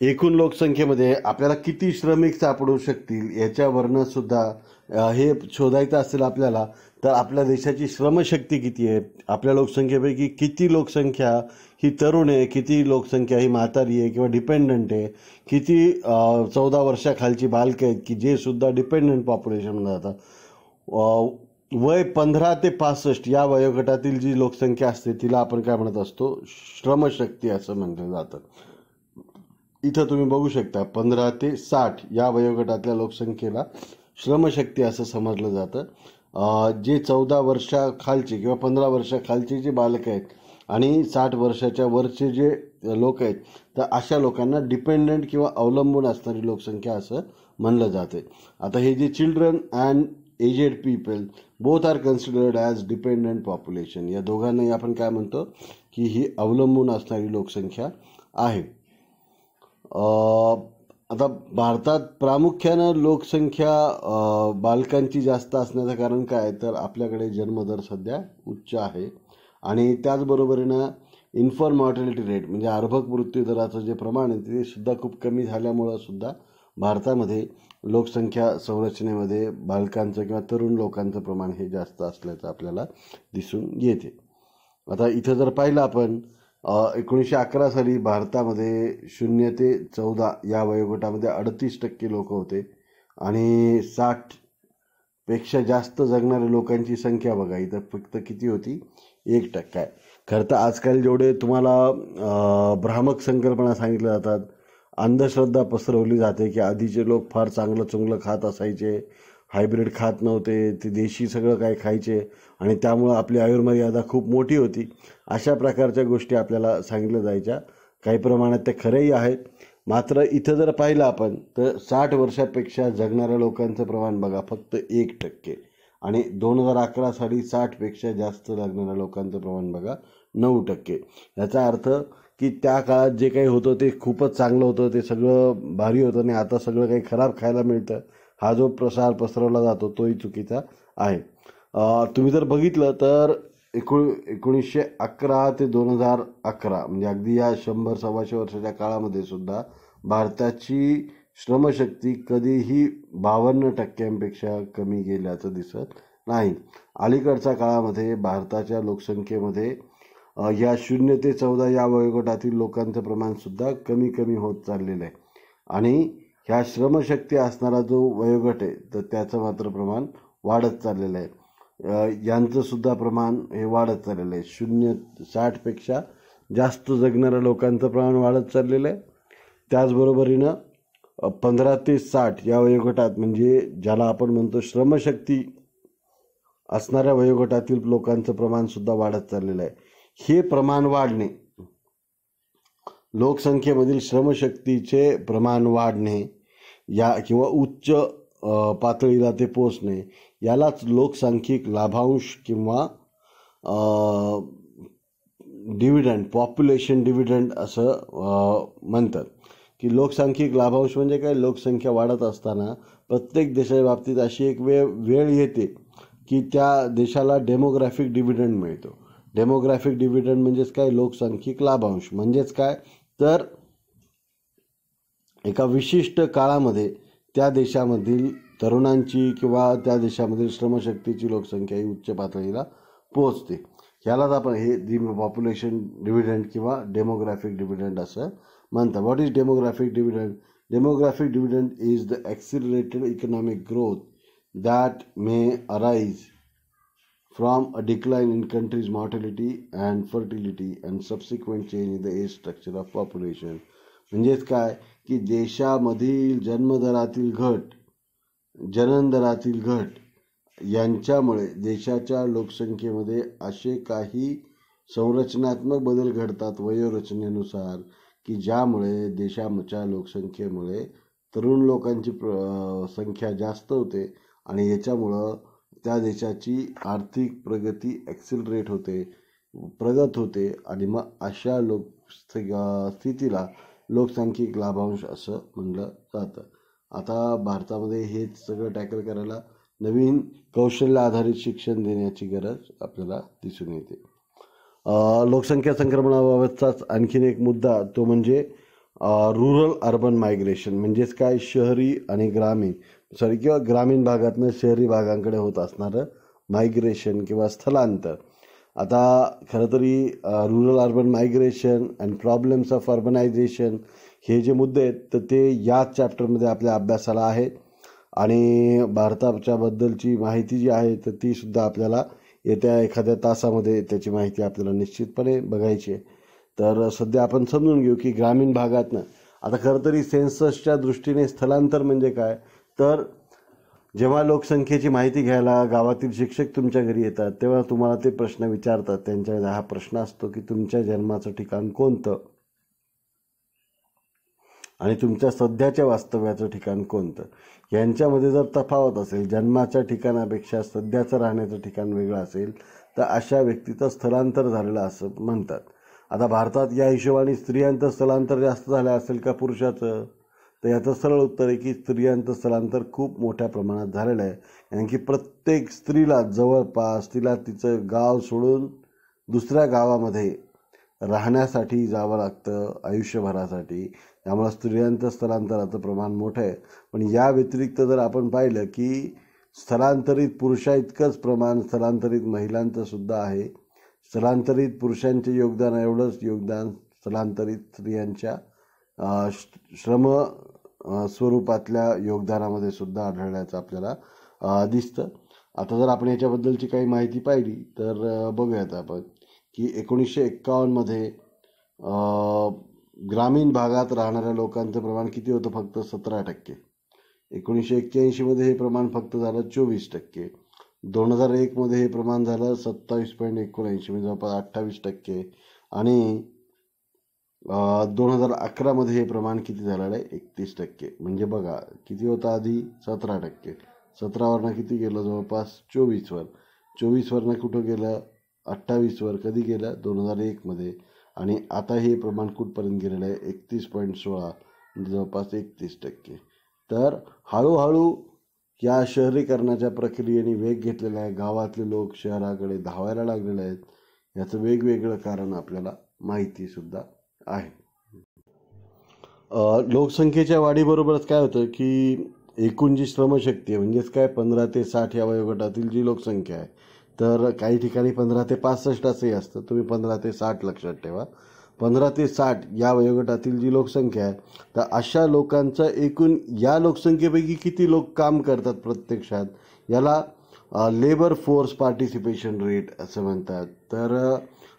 एकूण लोकसंख्येमध्ये आपल्याला किती श्रमिक सापडू शकतील याच्यावरनं सुद्धा हे शोधायचं असेल आपल्याला, तर आपल्या देशाची श्रमशक्ती किती आहे, आपल्या लोकसंख्येपैकी किती लोकसंख्या ही तरुण आहे, किती लोकसंख्या ही म्हातारी आहे किंवा डिपेंडंट आहे, किती 14 वर्षाखालची बालकं आहेत की जे सुद्धा डिपेंडंट पॉप्युलेशनमध्ये जातात. वय 15 ते 65 या वयोगटातील जी लोकसंख्या असते तिला आपण काय म्हणत असतो, श्रमशक्ती असं म्हटलं जातं. इथं तुम्ही बघू शकता 15 ते 60 या वयोगटातल्या लोकसंख्येला श्रमशक्ती असं समजलं जातं. जे 14 वर्षाखालचे किंवा 15 वर्षाखालचे जे बालक आहेत आणि 60 वर्षाच्या वरचे जे लोक आहेत, तर अशा लोकांना डिपेंडंट किंवा अवलंबून असणारी लोकसंख्या असं म्हणलं जाते. आता हे जे children and aged people both are considered as dependent population, या दोघांनाही आपण काय म्हणतो की ही अवलंबून असणारी लोकसंख्या आहे. आता भारतात प्रामुख्यानं लोकसंख्या बालकांची जास्त असण्याचं कारण काय, तर आपल्याकडे जन्मदर सध्या उच्च आहे आणि त्याचबरोबरीनं इन्फंट मॉर्टॅलिटी रेट म्हणजे अर्भक मृत्यू दराचं जे प्रमाण आहे ते सुद्धा खूप कमी झाल्यामुळं सुद्धा भारतामध्ये लोकसंख्या संरचनेमध्ये बालकांचं किंवा तरुण लोकांचं प्रमाण हे जास्त असल्याचं आपल्याला दिसून येते. आता इथं जर पाहिलं आपण 1911 साली भारतामध्ये 0 ते 14 या वयोगटामध्ये 38% लोक होते आणि 60 पेक्षा जास्त जगणाऱ्या लोकांची संख्या बघा इथं फक्त किती होती, 1% आहे. खरं तर आजकाल जेवढे तुम्हाला भ्रामक संकल्पना सांगितल्या जातात, अंधश्रद्धा पसरवली जाते की आधीचे लोक फार चांगलं चुंगलं खात असायचे, हायब्रिड खात नव्हते, ते देशी सगळं काय खायचे आणि त्यामुळं आपली आयुर्मर्यादा खूप मोठी होती, अशा प्रकारच्या गोष्टी आपल्याला सांगितल्या जायच्या. काही प्रमाणात ते खरेही आहेत. मात्र इथं जर पाहिलं आपण तर 60 वर्षापेक्षा जगणाऱ्या लोकांचं प्रमाण बघा फक्त 1% आणि 2011 साली 60पेक्षा जास्त जगणाऱ्या लोकांचं प्रमाण बघा 9%. याचा अर्थ की त्या काळात जे काही होतं ते खूपच चांगलं होतं, ते सगळं भारी होतं आणि आता सगळं काही खराब खायला मिळतं, हा जो प्रसार पसरवला जातो तोही चुकीचा आहे. तुम्ही जर बघितलं तर 1911 ते 2011 म्हणजे अगदी या 100-125 वर्षाच्या काळामध्ये सुद्धा भारताची श्रमशक्ती कधीही 52% कमी गेल्याचं दिसत नाही. अलीकडच्या काळामध्ये भारताच्या लोकसंख्येमध्ये या 0 ते 14 या वयोगटातील लोकांचं प्रमाण सुद्धा कमी कमी होत चाललेलं आहे आणि ह्या श्रमशक्ती असणारा जो वयोगट आहे तर त्याचं मात्र प्रमाण वाढत चाललेलं आहे. यांचं सुद्धा प्रमाण हे वाढत चाललेलं आहे. 60पेक्षा जास्त जगणाऱ्या लोकांचं प्रमाण वाढत चाललेलं आहे. त्याचबरोबरीनं 15 ते 60 या वयोगटात म्हणजे ज्याला आपण म्हणतो श्रमशक्ती असणाऱ्या वयोगटातील लोकांचं प्रमाण सुद्धा वाढत चाललेलं आहे. हे प्रमाण वाढणे, लोकसंख्येमधील श्रमशक्तीचे प्रमाण वाढणे या किंवा उच्च पातळीला ते पोचणे यालाच लोकसांख्यिक लाभांश किंवा डिव्हिडंड, पॉप्युलेशन डिव्हिडंड असं म्हणतात. की लोकसांख्यिक लाभांश म्हणजे काय, लोकसंख्या वाढत असताना प्रत्येक देशाच्या बाबतीत अशी एक वेळ येते की त्या देशाला डेमोग्राफिक डिव्हिडंड मिळतो. डेमोग्राफिक डिव्हिडंड म्हणजेच काय, लोकसांख्यिक लाभांश म्हणजेच काय, तर एका विशिष्ट काळामध्ये त्या देशामधील तरुणांची किंवा त्या देशामधील श्रमशक्तीची लोकसंख्या ही उच्च पातळीला पोहोचते. ह्यालाच आपण हे पॉप्युलेशन डिव्हिडंड किंवा डेमोग्राफिक डिव्हिडंड असं म्हणतात. What is demographic dividend? Demographic dividend is the accelerated economic growth that may arise from a decline in country's mortality and fertility and subsequent change in the age structure of population. म्हणजेच काय की देशामधील जन्मदरातील घट, जनन दरातील घट यांच्यामुळे देशाच्या लोकसंख्येमध्ये असे काही संरचनात्मक बदल घडतात वयोरचनेनुसार की ज्यामुळे देशाच्या लोकसंख्येमुळे तरुण लोकांची संख्या जास्त होते आणि याच्यामुळं त्या देशाची आर्थिक प्रगती ॲक्सिलरेट होते, प्रगत होते आणि मग अशा स्थितीला लोकसंख्यिक लाभांश असं म्हणलं जातं. आता भारतामध्ये हेच सगळं टॅकल करायला नवीन कौशल्य आधारित शिक्षण देण्याची गरज आपल्याला दिसून येते. लोकसंख्या संक्रमणाबाबतचाच आणखीन एक मुद्दा तो म्हणजे रुरल अर्बन मायग्रेशन. म्हणजेच काय, शहरी आणि किंवा ग्रामीण भागातनं शहरी भागांकडे होत असणारं मायग्रेशन किंवा स्थलांतर. आता खरं तरी rural urban migration and problems of urbanisation हे जे मुद्दे आहेत तर ते याच चॅप्टरमध्ये आपल्या अभ्यासाला आहेत आणि भारताच्या बद्दलची माहिती जी आहे तर ती सुद्धा आपल्याला येत्या एखाद्या तासामध्ये त्याची माहिती आपल्याला निश्चितपणे बघायची आहे. तर सध्या आपण समजून घेऊ की ग्रामीण भागातनं आता खरं तरी सेन्ससच्या दृष्टीने स्थलांतर म्हणजे काय, तर जेव्हा लोकसंख्येची माहिती घ्यायला गावातील शिक्षक तुमच्या घरी येतात तेव्हा तुम्हाला ते प्रश्न विचारतात. त्यांच्याकडे हा प्रश्न असतो की तुमच्या जन्माचं ठिकाण कोणतं आणि तुमच्या सध्याच्या वास्तव्याचं ठिकाण कोणतं. यांच्यामध्ये जर तफावत असेल, जन्माच्या ठिकाणापेक्षा सध्याचं राहण्याचं ठिकाण वेगळं असेल तर अशा व्यक्तीचं स्थलांतर झालेलं असं म्हणतात. आता भारतात या हिशोबाने स्त्रियांचं स्थलांतर जास्त झालं असेल का पुरुषाचं, तर याचं सरळ उत्तर आहे की स्त्रियांचं स्थलांतर खूप मोठ्या प्रमाणात झालेलं आहे. कारण की प्रत्येक स्त्रीला जवळपास तिला तिचं गाव सोडून दुसऱ्या गावामध्ये राहण्यासाठी जावं लागतं आयुष्यभरासाठी. त्यामुळे स्त्रियांचं स्थलांतराचं प्रमाण मोठं आहे. पण या व्यतिरिक्त जर आपण पाहिलं की स्थलांतरित पुरुषाइतकंच प्रमाण स्थलांतरित महिलांचं सुद्धा आहे. स्थलांतरित पुरुषांचे योगदान एवढंच योगदान स्थलांतरित स्त्रियांच्या श्रम स्वरूपातल्या योगदानामध्ये सुद्धा आढळल्याचं आपल्याला दिसतं. आता जर आपण याच्याबद्दलची काही माहिती पाहिली तर बघूयात आपण की 1951मध्ये ग्रामीण भागात राहणाऱ्या लोकांचं प्रमाण किती होतं, फक्त 17%. 1981मध्ये हे प्रमाण फक्त झालं 24%. 2001मध्ये हे प्रमाण झालं 27.79 म्हणजे जवळपास 28%. आणि 2011मध्ये हे प्रमाण किती झालेलं आहे, 31%. म्हणजे बघा किती होतं आधी 17%, 17वरनं किती गेलं जवळपास 24वर, 24वरनं कुठं गेलं 28वर, कधी गेलं 2001मध्ये. आणि आता हे प्रमाण कुठपर्यंत गेलेलं आहे 31.16 म्हणजे जवळपास 31%. तर हळूहळू या शहरीकरणाच्या प्रक्रियेने वेग घेतलेला आहे. गावातले लोक शहराकडे धावायला लागलेले आहेत. याचं वेगवेगळं कारण आपल्याला माहितीसुद्धा आहे. लोकसंख्येच्या वाढीबरोबरच काय होतं की एकूण जी श्रमशक्ती आहे म्हणजेच काय 15 ते 60 या वयोगटातील जी लोकसंख्या आहे, तर काही ठिकाणी 15 ते 65 असंही असतं. तुम्ही 15 ते 60 लक्षात ठेवा. 15 ते 60 या वयोगटातील जी लोकसंख्या आहे तर अशा लोकांचं एकूण या लोकसंख्येपैकी किती लोक काम करतात प्रत्यक्षात, याला लेबर फोर्स पार्टिसिपेशन रेट असं म्हणतात. तर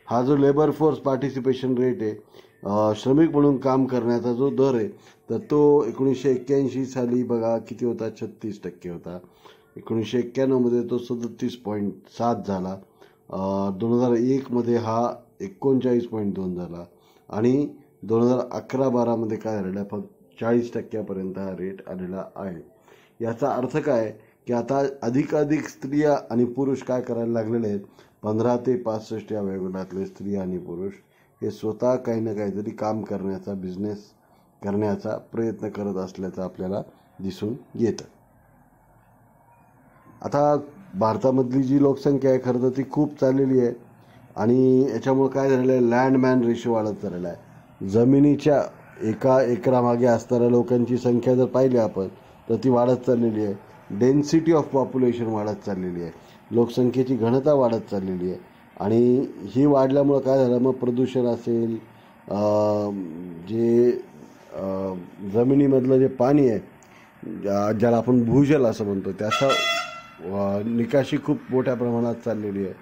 हा जो लेबर फोर्स पार्टिसिपेशन रेट आहे, श्रमिक म्हणून काम करण्याचा जो दर आहे तर तो 1981 साली बघा किती होता, 36% होता. 1991मध्ये तो 37.7 झाला. 2001मध्ये हा 39.2 झाला आणि 2011-12मध्ये काय झालेलं आहे, फक्त 40%पर्यंत हा रेट आलेला आहे. याचा अर्थ काय की आता अधिकाधिक स्त्रिया आणि पुरुष काय करायला लागलेले आहेत, 15 ते 65 या वयोगटातले स्त्रिया आणि पुरुष हे स्वतः काही ना काहीतरी काम करण्याचा, बिझनेस करण्याचा प्रयत्न करत असल्याचं आपल्याला दिसून येतं. आता भारतामधली जी लोकसंख्या आहे खरं तर ती खूप चाललेली आहे आणि याच्यामुळे काय झालेलं आहे, लँडमॅन रेशो वाढत चाललेला आहे. जमिनीच्या एका एकरामागे असणाऱ्या लोकांची संख्या जर पाहिली आपण तर ती वाढत चाललेली आहे. डेन्सिटी ऑफ पॉप्युलेशन वाढत चाललेली आहे. लोकसंख्येची घनता वाढत चाललेली आहे आणि ही वाढल्यामुळं काय झालं, मग प्रदूषण असेल, जे जमिनीमधलं जे पाणी आहे ज्याला आपण भूजल असं म्हणतो त्याचा निकाशी खूप मोठ्या प्रमाणात चाललेली आहे.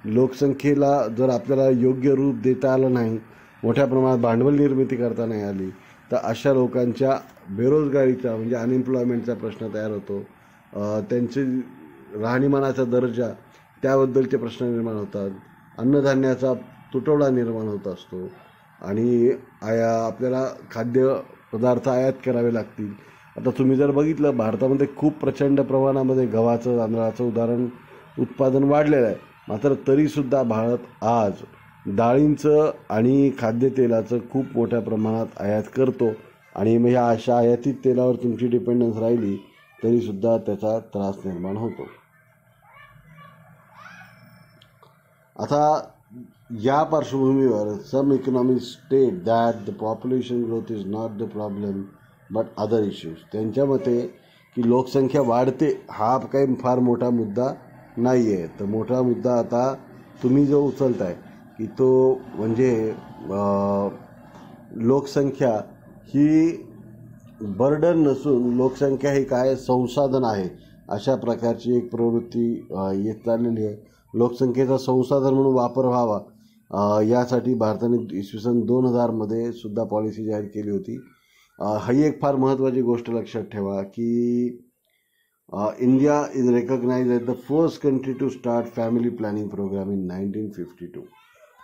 लोकसंख्येला जर आपल्याला योग्य रूप देता आलं नाही, मोठ्या प्रमाणात भांडवल निर्मिती करता नाही आली तर अशा लोकांच्या बेरोजगारीचा म्हणजे अनएम्प्लॉयमेंटचा प्रश्न तयार होतो. त्यांचे राहणीमानाचा दर्जा त्याबद्दलचे प्रश्न निर्माण होतात. अन्नधान्याचा तुटवडा निर्माण होत असतो आणि आपल्याला खाद्यपदार्थ आयात करावे लागतील. आता तुम्ही जर बघितलं, भारतामध्ये खूप प्रचंड प्रमाणामध्ये गव्हाचं, तांदळाचं उत्पादन वाढलेलं आहे. मात्र तरीसुद्धा भारत आज डाळींचं आणि खाद्यतेलाचं खूप मोठ्या प्रमाणात आयात करतो. आणि मग ह्या अशा आयातीत तेलावर तुमची डिपेंडन्स राहिली तरीसुद्धा त्याचा त्रास निर्माण होतो. आता या पार्श्वभूमीवर some economist state that the population growth is not the problem but other issues. त्यांच्या मते की लोकसंख्या वाढते हा काही फार मोठा मुद्दा नाही आहे. तर मोठा मुद्दा आता तुम्ही जो उचलताय की तो म्हणजे लोकसंख्या ही बर्डन नसून लोकसंख्या ही काय संसाधन आहे, अशा प्रकारची एक प्रवृत्ती येत चाललेली आहे. लोकसंख्येचा संसाधन म्हणून वापर व्हावा यासाठी भारताने इसवी सन 2000 सुद्धा पॉलिसी जाहीर केली होती. ही एक फार महत्त्वाची गोष्ट लक्षात ठेवा की India is recognise as the first country to start family planning programme in 1952.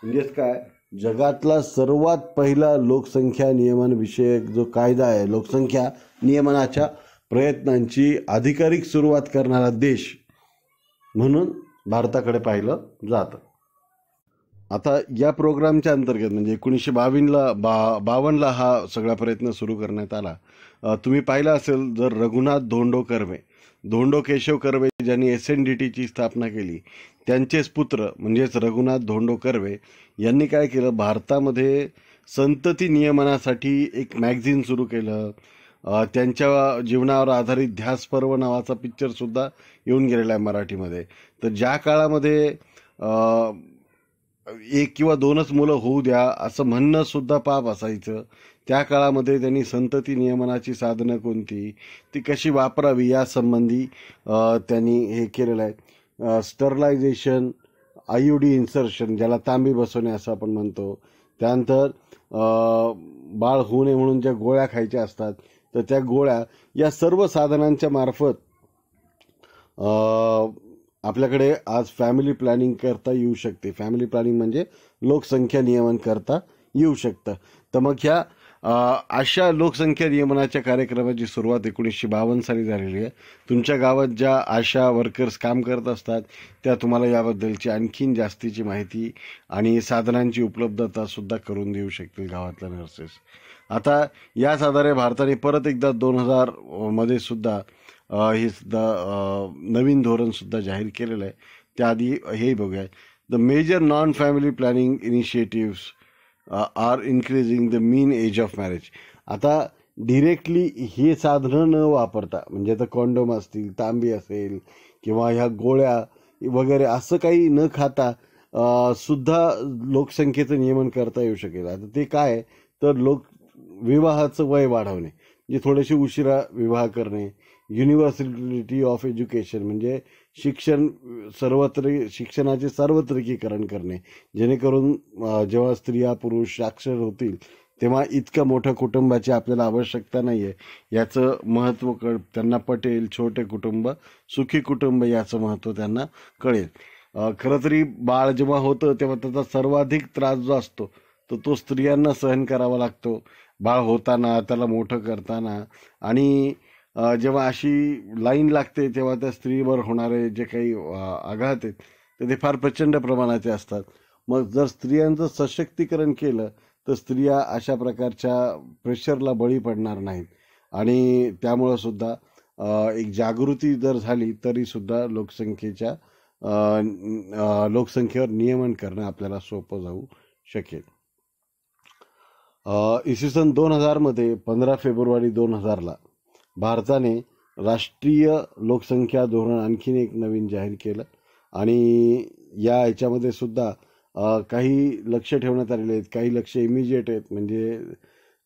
म्हणजेच काय, जगातला सर्वात पहिला लोकसंख्या नियमन विषयक जो कायदा आहे, लोकसंख्या नियमनाच्या प्रयत्नांची अधिकाधिक सुरुवात करणारा देश म्हणून भारताकडे पाहिलं जातं. आता या प्रोग्रामच्या अंतर्गत म्हणजे 1952ला हा सगळा प्रयत्न सुरू करण्यात आला. तुम्ही पाहिलं असेल, जर रघुनाथ धोंडो केशव कर्वे ज्यांनी SNDTची स्थापना केली, त्यांचेच पुत्र म्हणजेच रघुनाथ धोंडो कर्वे यांनी काय केलं, भारतामध्ये संतती नियमनासाठी एक मॅगझिन सुरू केलं. त्यांच्या जीवनावर आधारित ध्यास पर्व नावाचा पिक्चरसुद्धा येऊन गेलेला आहे मराठीमध्ये. तर ज्या काळामध्ये 1 किंवा 2च मुलं होऊ द्या असं म्हणणं सुद्धा पाप असायचं, त्या काळामध्ये त्यांनी संतती नियमनाची साधनं कोणती, ती कशी वापरावी यासंबंधी त्यांनी हे केलेलं आहे. स्टरलायझेशन, IUD इन्सर्शन, ज्याला तांबी बसवणे असं आपण म्हणतो. त्यानंतर बाळ होऊ नये म्हणून ज्या गोळ्या खायच्या असतात, तर त्या गोळ्या या सर्व साधनांच्या मार्फत आपल्याकडे आज फॅमिली प्लॅनिंग करता येऊ शकते. फॅमिली प्लॅनिंग म्हणजे लोकसंख्या नियमन करता येऊ शकतं. तर मग ह्या अशा लोकसंख्या नियमनाच्या कार्यक्रमाची सुरुवात 1952 साली झालेली आहे. तुमच्या गावात ज्या आशा वर्कर्स काम करत असतात त्या तुम्हाला याबद्दलची आणखीन जास्तीची माहिती आणि साधनांची उपलब्धता सुद्धा करून देऊ शकतील गावातल्या नर्सेस. आता याच आधारे भारताने परत एकदा 2000 सुद्धा हे सुद्धा नवीन धोरण सुद्धा जाहीर केलेलं आहे. त्याआधी हे बघूया, the major non family planning initiatives are increasing the mean age of marriage. आता डिरेक्टली हे साधनं न वापरता, म्हणजे आता कॉन्डोम असतील, तांबी असेल किंवा ह्या गोळ्या वगैरे असं काही न खाता सुद्धा लोकसंख्येचं नियमन करता येऊ शकेल. आता ते काय, तर विवाहाचं वय वाढवणे, म्हणजे थोडेसे उशिरा विवाह करणे, युनिव्हर्सॅलिटी ऑफ एज्युकेशन म्हणजे शिक्षणाचे सार्वत्रिकीकरण करणे, जेणेकरून जेव्हा स्त्रिया पुरुष साक्षर होतील तेव्हा इतकं मोठ्या कुटुंबाची आपल्याला आवश्यकता नाही आहे, याचं महत्त्व त्यांना पटेल. छोटे कुटुंब सुखी कुटुंब याचं महत्त्व त्यांना कळेल. खरं तरी बाळ जेव्हा होतं तेव्हा त्याचा सर्वाधिक त्रास जो असतो तो स्त्रियांना सहन करावा लागतो. बाळ होताना, त्याला मोठं करताना, आणि जेव्हा अशी लाईन लागते तेव्हा त्या स्त्रीवर होणारे जे काही आघात आहेत तर ते फार प्रचंड प्रमाणाचे असतात. मग जर स्त्रियांचं सशक्तीकरण केलं तर स्त्रिया अशा प्रकारच्या प्रेशरला बळी पडणार नाहीत. आणि त्यामुळं सुद्धा एक जागृती जर झाली तरी सुद्धा लोकसंख्येवर नियमन करणं आपल्याला सोपं जाऊ शकेल. इसवी सन 2000 15 फेब्रुवारी 2000 भारताने राष्ट्रीय लोकसंख्या धोरण आणखीन एक नवीन जाहीर केलं. आणि याच्यामध्ये सुद्धा काही लक्ष ठेवण्यात आलेले आहेत. काही लक्ष इमिजिएट आहेत, म्हणजे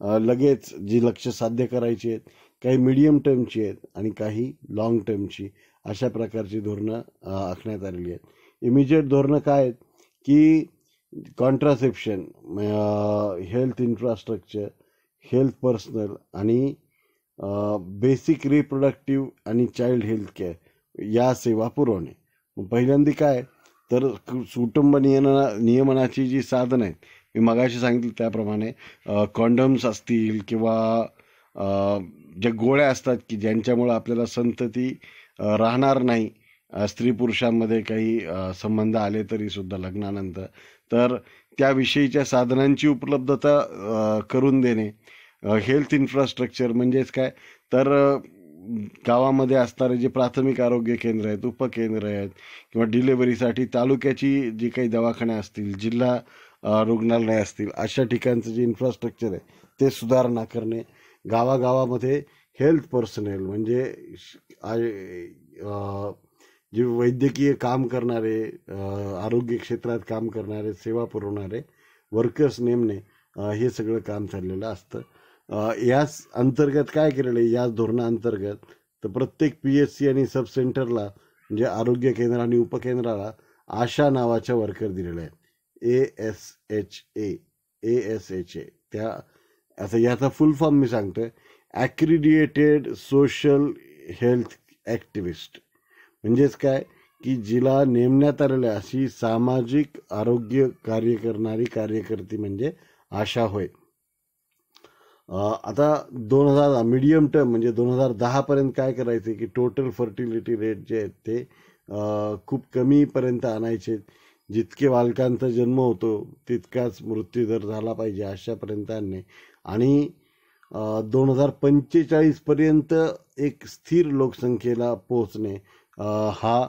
लगेच जी लक्ष साध्य करायची आहेत, काही मीडियम टर्मची आहेत आणि काही लाँग टर्मची, अशा प्रकारची धोरणं आखण्यात आलेली आहेत. इमिजिएट धोरणं काय आहेत की contraception, health infrastructure, health personnel आणि बेसिक रिप्रोडक्टिव्ह आणि चाइल्ड हेल्थ केअर या सेवा पुरवणे. पहिल्यांदा काय, तर कुटुंब नियमनाची जी साधनं आहेत, मी मगाशी सांगितलं त्याप्रमाणे कॉन्डम्स असतील किंवा ज्या गोळ्या असतात की ज्यांच्यामुळं आपल्याला संतती राहणार नाही, स्त्री पुरुषांमध्ये काही संबंध आले तरी सुद्धा लग्नानंतर, तर त्याविषयीच्या साधनांची उपलब्धता करून देणे. हेल्थ इन्फ्रास्ट्रक्चर म्हणजेच काय, तर गावामध्ये असणारे जे प्राथमिक आरोग्य केंद्र आहेत, उपकेंद्र आहेत, किंवा डिलेवरीसाठी तालुक्याची जी काही दवाखाने असतील, जिल्हा रुग्णालय असतील, अशा ठिकाणचं जे इन्फ्रास्ट्रक्चर आहे ते सुधारणा करणे. गावागावामध्ये हेल्थ पर्सनल म्हणजे जे वैद्यकीय काम करणारे, आरोग्य क्षेत्रात काम करणारे, सेवा पुरवणारे वर्कर्स नेमणे, हे सगळं काम चाललेलं असतं. याच अंतर्गत काय केलेलं आहे, याच धोरणाअंतर्गत तर प्रत्येक PSC आणि सब सेंटरला म्हणजे आरोग्य केंद्र आणि उपकेंद्राला आशा नावाच्या वर्कर दिलेल्या आहेत. ASHA त्या आता याचा फुल फॉर्म मी सांगतोय, ॲक्रिडिएटेड सोशल हेल्थ ॲक्टिव्हिस्ट. म्हणजेच काय की जिला नेमण्यात आलेल्या अशी सामाजिक आरोग्य कार्य करणारी कार्यकर्ती म्हणजे आशा होय. आता 2000 मीडियम टर्म म्हणजे 2010 काय करायचे की टोटल फर्टिलिटी रेट जे आहेत ते खूप कमीपर्यंत आणायचे. जितके बालकांचा जन्म होतो तितकाच मृत्यूदर झाला पाहिजे अशापर्यंत आणणे, आणि 2045पर्यंत एक स्थिर लोकसंख्येला पोहोचणे, हा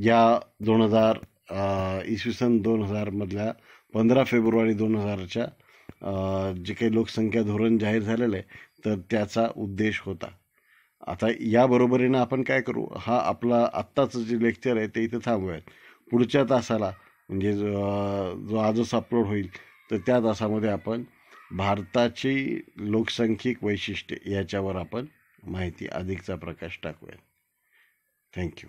या 2000 मधल्या 15 फेब्रुवारी 2000च्या जे काही लोकसंख्या धोरण जाहीर झालेलं आहे तर त्याचा उद्देश होता. आता याबरोबरीनं आपण काय करू, हा आपला आत्ताचं जे लेक्चर आहे ते इथं थांबूयात. पुढच्या तासाला म्हणजे जो आजच अपलोड होईल तर त्या तासामध्ये आपण भारताची लोकसंख्यिक वैशिष्ट्ये याच्यावर आपण माहिती अधिकचा प्रकाश टाकूयात. थँक्यू.